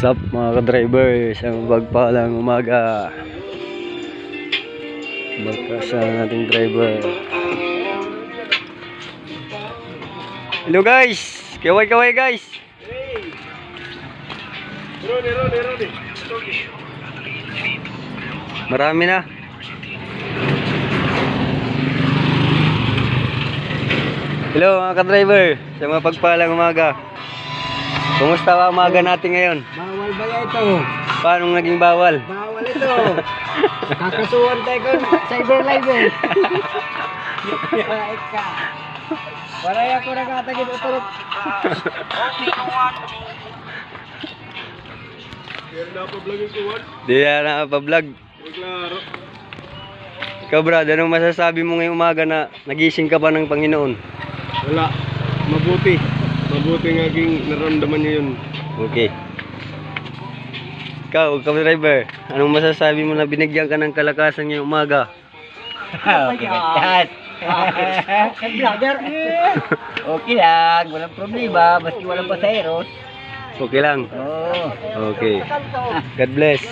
What's up mga ka-driver? Isang pagpalang umaga. Magkasa nating driver. Hello guys! Kaway guys! Rode. Marami na. Hello mga ka-driver. Sa mga pagpalang umaga. Kumusta ba umaga natin ngayon? Bawal ba ito? Paano naging bawal? Bawal ito. Kakasuhan tayo ko cyber live eh. Yait ka. Wala ako nakatagin uturok. Di na nakapablog. Klaro. Ikaw Brad, anong masasabi mo ngayong umaga na nagising ka pa ng Panginoon? Wala. Mabuti. Mabuti nga aking naramdaman niya yun. Okay. Ikaw, driver, anong masasabi mo na binigyan ka ng kalakasan ngayong umaga? Okay vlogger. Okay lang. Walang problema. Baski walang pasaheros. Okay lang? Oo. Okay. God bless.